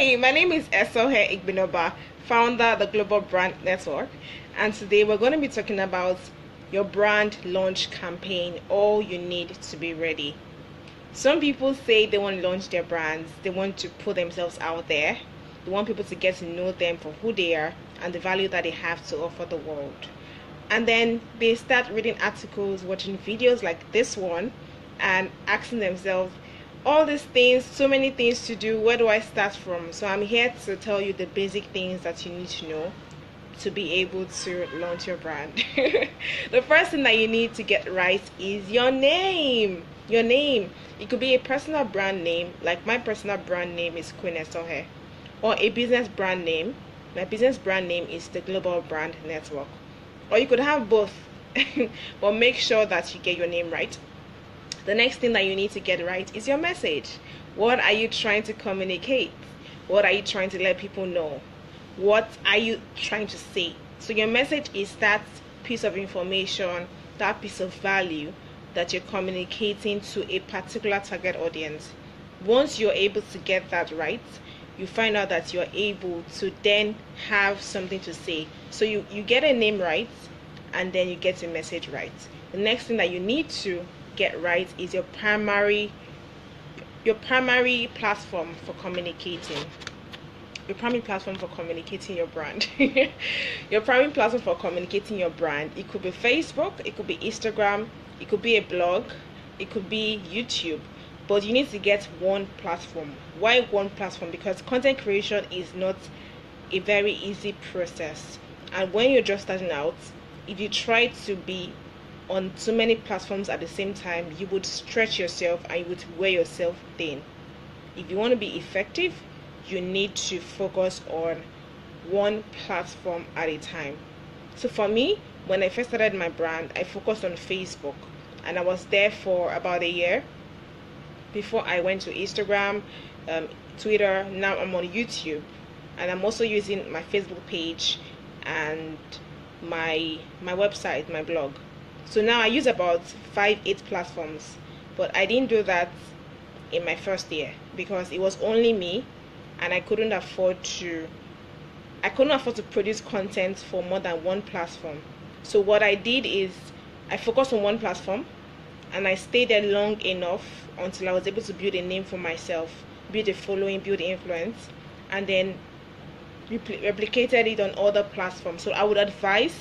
Hi, my name is Esohe Igbinoba, founder of the Global Brand Network, and today we're going to be talking about your brand launch campaign, all you need to be ready. Some people say they want to launch their brands, they want to put themselves out there, they want people to get to know them for who they are and the value that they have to offer the world. And then they start reading articles, watching videos like this one, and asking themselves, all these things, so many things to do, where do I start from? So I'm here to tell you the basic things that you need to know to be able to launch your brand. The first thing that you need to get right is your name. Your name. It could be a personal brand name, like my personal brand name is Queen Esohe, or a business brand name. My business brand name is the Global Brand Network. Or you could have both, but make sure that you get your name right. The next thing that you need to get right is your message. What are you trying to communicate? What are you trying to let people know? What are you trying to say? So your message is that piece of information, that piece of value that you're communicating to a particular target audience. Once you're able to get that right, you find out that you're able to then have something to say. So you get a name right, and then you get a message right. The next thing that you need to get right is your primary platform for communicating. Your primary platform for communicating your brand. Your primary platform for communicating your brand. It could be Facebook, it could be Instagram, it could be a blog, it could be YouTube. But you need to get one platform. Why one platform? Because content creation is not a very easy process. And when you're just starting out, if you try to be on too many platforms at the same time, you would stretch yourself and you would wear yourself thin. If you want to be effective, you need to focus on one platform at a time. So for me, when I first started my brand, I focused on Facebook, and I was there for about a year before I went to Instagram, Twitter. Now I'm on YouTube, and I'm also using my Facebook page and my website, my blog. So now I use about 5-8 platforms, but I didn't do that in my first year because it was only me, and I couldn't afford to produce content for more than one platform. So what I did is I focused on one platform, and I stayed there long enough until I was able to build a name for myself, build a following, build influence, and then replicated it on other platforms. So I would advise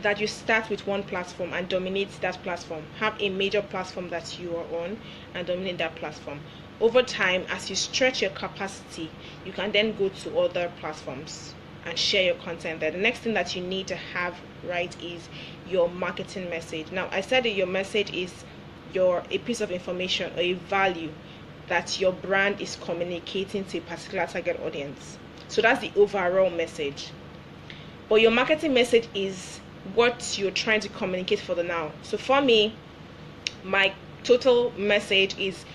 that you start with one platform and dominate that platform. Have a major platform that you are on and dominate that platform. Over time, as you stretch your capacity, you can then go to other platforms and share your content there. The next thing that you need to have right is your marketing message. Now, I said that your message is a piece of information or a value that your brand is communicating to a particular target audience. So that's the overall message. But your marketing message is what you're trying to communicate for the now. So for me, my total message is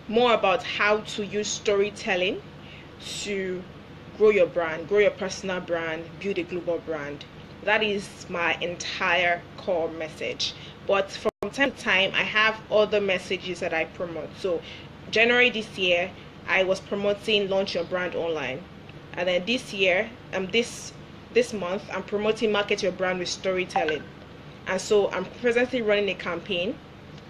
more about how to use storytelling to grow your brand, grow your personal brand, build a global brand. That is my entire core message. But from time to time, I have other messages that I promote. So January this year, I was promoting launch your brand online. And then this year, this month, I'm promoting market your brand with storytelling. And so I'm presently running a campaign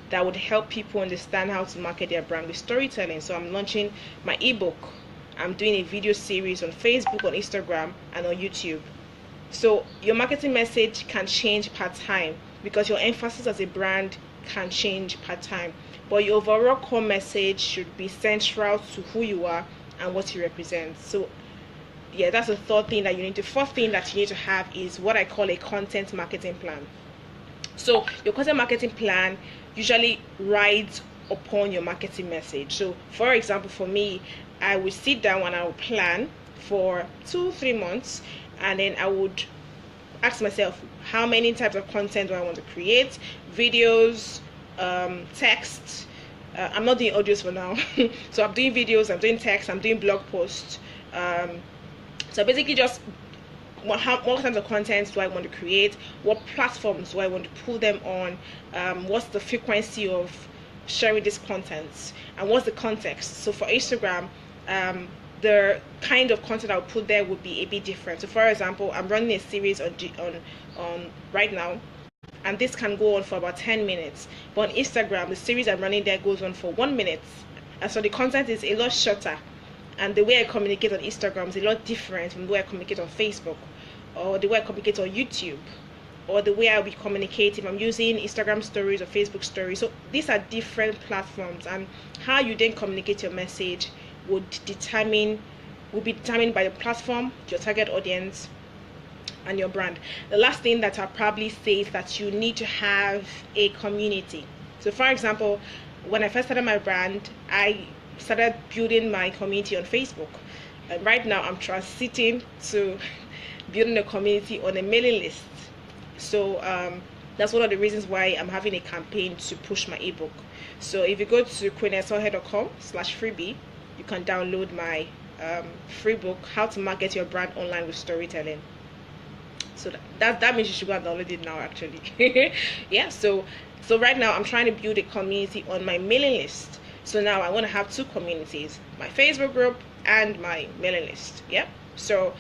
that would help people understand how to market their brand with storytelling. So I'm launching my ebook. I'm doing a video series on Facebook, on Instagram, and on YouTube. So your marketing message can change per time because your emphasis as a brand can change per time. But your overall core message should be central to who you are and what you represent. So yeah, that's the third thing that you need. The fourth thing that you need to have is what I call a content marketing plan. So your content marketing plan usually rides upon your marketing message. So for example, for me, I would sit down and I would plan for 2-3 months, and then I would ask myself, how many types of content do I want to create? Videos, text. I'm not doing audios for now. So I'm doing videos, I'm doing text, I'm doing blog posts. So basically just what kinds of content do I want to create, what platforms do I want to put them on, what's the frequency of sharing these contents, and what's the context. So for Instagram, the kind of content I'll put there would be a bit different. So for example, I'm running a series on right now, and this can go on for about 10 minutes. But on Instagram, the series I'm running there goes on for 1 minute. And so the content is a lot shorter. And the way I communicate on Instagram is a lot different from the way I communicate on Facebook, or the way I communicate on YouTube, or the way I'll be communicating if I'm using Instagram stories or Facebook stories. So these are different platforms, and how you then communicate your message will be determined by the platform, your target audience, and your brand. The last thing that I'll probably say is that you need to have a community. So for example, when I first started my brand, I started building my community on Facebook, and right now I'm transiting to building a community on a mailing list. So that's one of the reasons why I'm having a campaign to push my ebook. So if you go to queenesohe.com/freebie, you can download my free book, How to Market Your Brand Online with Storytelling. So that means you should go and download it now, actually. Yeah, so right now I'm trying to build a community on my mailing list. So now I want to have two communities, my Facebook group and my mailing list. Yeah. So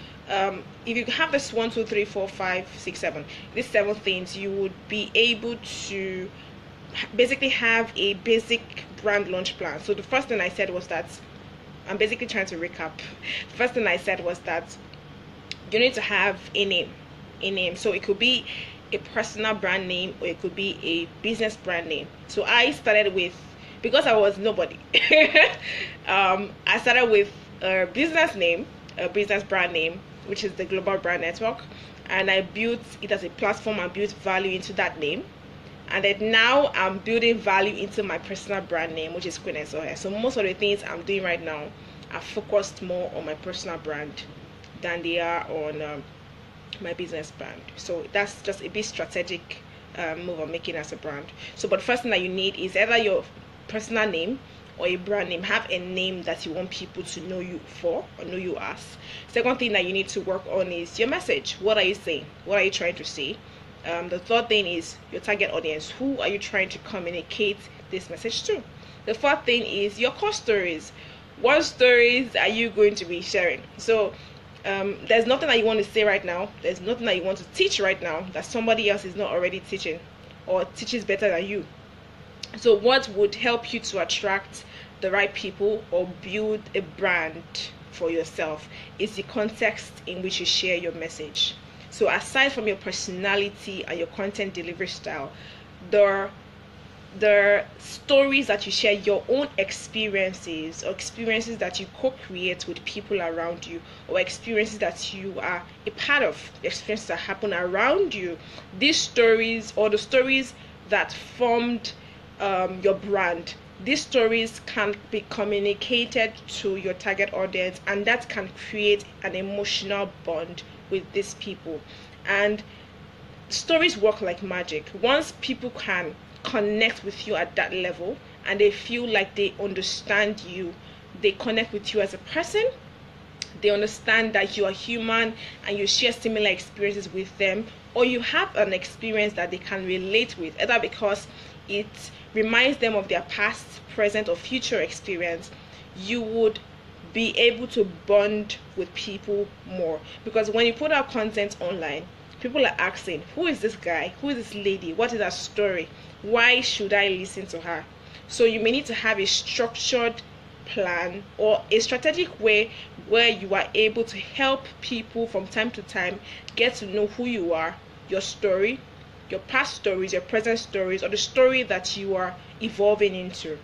if you have this 1, 2, 3, 4, 5, 6, 7, these 7 things, you would be able to basically have a basic brand launch plan. So the first thing I said was that, I'm basically trying to recap. The first thing I said was that you need to have a name. So it could be a personal brand name, or it could be a business brand name. So I started with, because I was nobody, I started with a business name, a business brand name, which is the Global Brand Network, and I built it as a platform and built value into that name. And then now I'm building value into my personal brand name, which is Queen Esohe. So most of the things I'm doing right now are focused more on my personal brand than they are on my business brand. So that's just a bit strategic move I'm making as a brand. So but the first thing that you need is either your personal name or a brand name. Have a name that you want people to know you for, or know you as. Second thing that you need to work on is your message. What are you saying? What are you trying to say? The third thing is your target audience. Who are you trying to communicate this message to? The fourth thing is your core stories. What stories are you going to be sharing? So there's nothing that you want to say right now, there's nothing that you want to teach right now that somebody else is not already teaching, or teaches better than you. So what would help you to attract the right people or build a brand for yourself is the context in which you share your message. So aside from your personality and your content delivery style, the stories that you share, your own experiences, or experiences that you co-create with people around you, or experiences that you are a part of, experiences that happen around you, these stories, or the stories that formed your brand, these stories can be communicated to your target audience, and that can create an emotional bond with these people. And stories work like magic. Once people can connect with you at that level and they feel like they understand you, they connect with you as a person, they understand that you are human and you share similar experiences with them, or you have an experience that they can relate with, either because it reminds them of their past, present, or future experience, you would be able to bond with people more. Because when you put out content online, people are asking, who is this guy? Who is this lady? What is her story? Why should I listen to her? So you may need to have a structured plan or a strategic way where you are able to help people from time to time get to know who you are, your story, your past stories, your present stories, or the story that you are evolving into.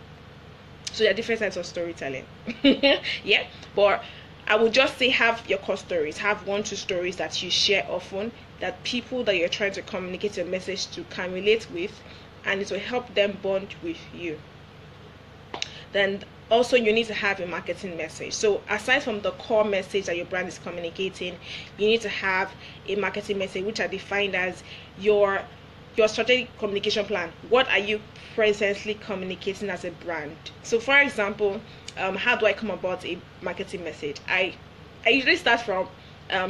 So there are different types of storytelling. Yeah, but I would just say have your core stories, have 1, 2 stories that you share often, that people that you're trying to communicate your message to can relate with, and it will help them bond with you. Then also you need to have a marketing message. So aside from the core message that your brand is communicating, you need to have a marketing message, which are defined as your strategic communication plan. What are you presently communicating as a brand? So for example, how do I come about a marketing message? I usually start from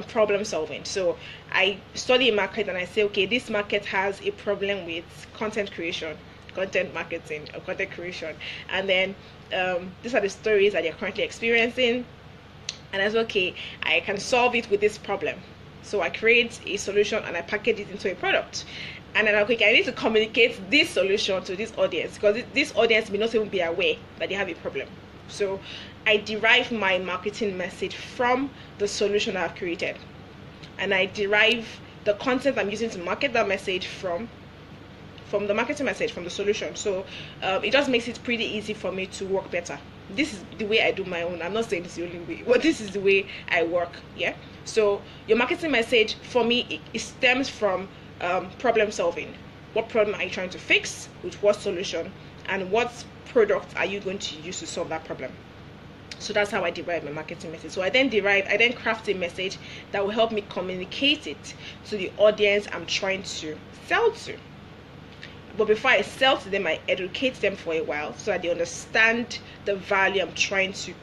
problem solving. So I study a market and I say, okay, this market has a problem with content creation, content marketing, or content creation, and then these are the stories that you're currently experiencing. and I said, okay, I can solve it with this problem. So I create a solution and I package it into a product. And then okay, I need to communicate this solution to this audience, because this audience may not even be aware that they have a problem. So I derive my marketing message from the solution I've created, and I derive the content I'm using to market that message from the marketing message, from the solution. So it just makes it pretty easy for me to work better. This is the way I do my own. I'm not saying it's the only way, but this is the way I work. Yeah. So your marketing message for me, it stems from problem solving. What problem are you trying to fix, with what solution, and what product are you going to use to solve that problem? So that's how I derive my marketing message. So I then craft a message that will help me communicate it to the audience I'm trying to sell to. But before I sell to them, I educate them for a while so that they understand the value I'm trying to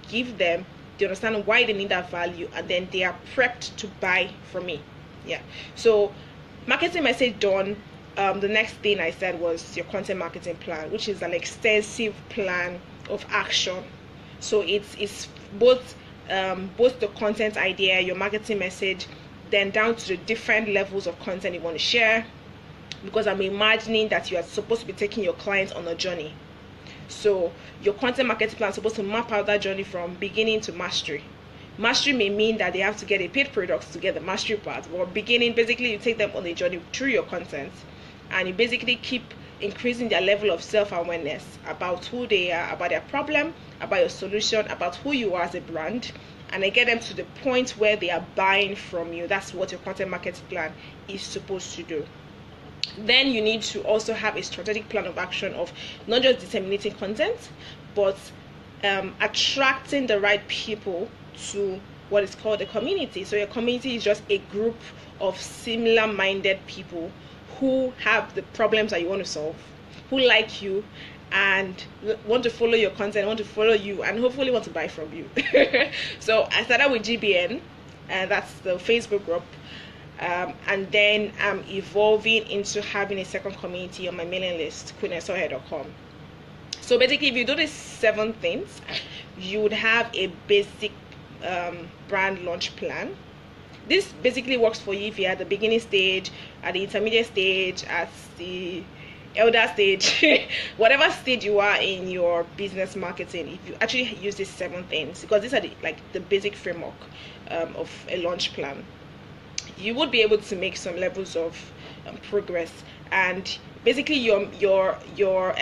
give them. They understand why they need that value, and then they are prepped to buy from me. Yeah. So marketing message done. The next thing I said was your content marketing plan, which is an extensive plan of action. So it's both the content idea, your marketing message, then down to the different levels of content you want to share, because I'm imagining that you are supposed to be taking your clients on a journey. So your content marketing plan is supposed to map out that journey from beginning to mastery. Mastery may mean that they have to get a paid product to get the mastery part, but beginning, basically you take them on a journey through your content, and you basically keep increasing their level of self-awareness about who they are, about their problem, about your solution, about who you are as a brand, and then get them to the point where they are buying from you. That's what your content marketing plan is supposed to do. Then you need to also have a strategic plan of action of not just disseminating content, but attracting the right people to what is called a community. So your community is just a group of similar minded people who have the problems that you want to solve, who like you and want to follow your content, want to follow you, and hopefully want to buy from you. So I started with GBN, and that's the Facebook group. And then I'm evolving into having a second community on my mailing list, queenesohe.com. So basically, if you do these 7 things, you would have a basic brand launch plan. This basically works for you if you're at the beginning stage, at the intermediate stage, at the elder stage, whatever stage you are in your business marketing. If you actually use these 7 things, because these are the basic framework of a launch plan, you would be able to make some levels of progress. And basically your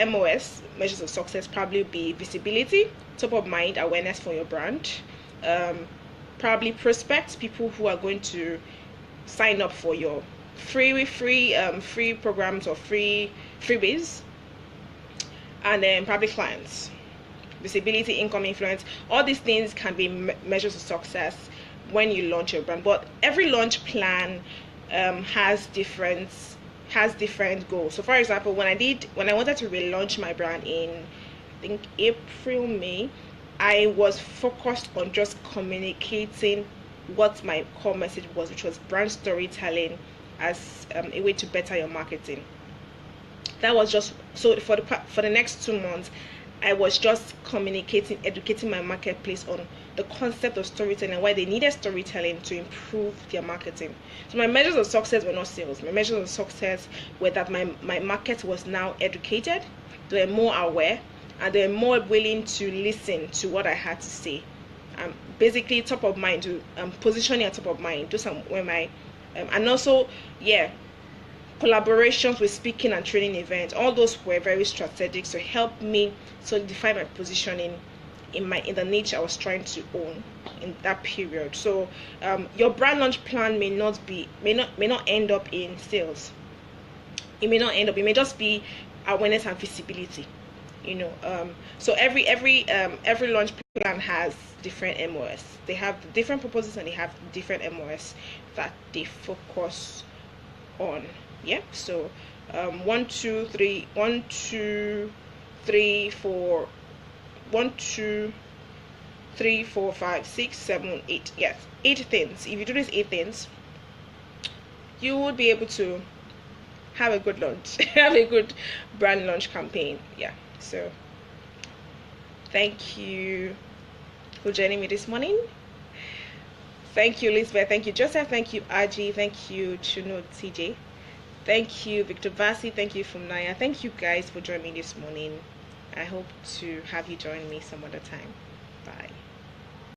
MOS, measures of success, probably be visibility, top of mind awareness for your brand, probably prospects, people who are going to sign up for your free programs or freebies, and then probably clients. Visibility, income, influence, all these things can be measures of success when you launch your brand. But every launch plan has different goals. So for example, when I wanted to relaunch my brand in, I think, April, May, I was focused on just communicating what my core message was, which was brand storytelling as a way to better your marketing. That was just so for the next 2 months, I was just communicating, educating my marketplace on the concept of storytelling, why they needed storytelling to improve their marketing. So my measures of success were not sales. My measures of success were that my market was now educated, they were more aware, and they're more willing to listen to what I had to say. Basically top of mind, to positioning at top of mind. Do some where my and also collaborations with speaking and training events. All those were very strategic to help me solidify my positioning in the niche I was trying to own in that period. So your brand launch plan may not end up in sales. It may just be awareness and visibility. So every launch plan has different MOS. They have different purposes and they have different MOS that they focus on. Yeah. So 1 2 3 1 2 3 4 1 2 3 4 5 6 7 8. Yes, 8 things. If you do these 8 things, you would be able to have a good launch, have a good brand launch campaign. Yeah. So thank you for joining me this morning. Thank you, Elizabeth. Thank you, Joseph. Thank you, Aji. Thank you, Chuno TJ. Thank you, Victor Vasi. Thank you, Fumnaya. Thank you guys for joining me this morning. I hope to have you join me some other time. Bye.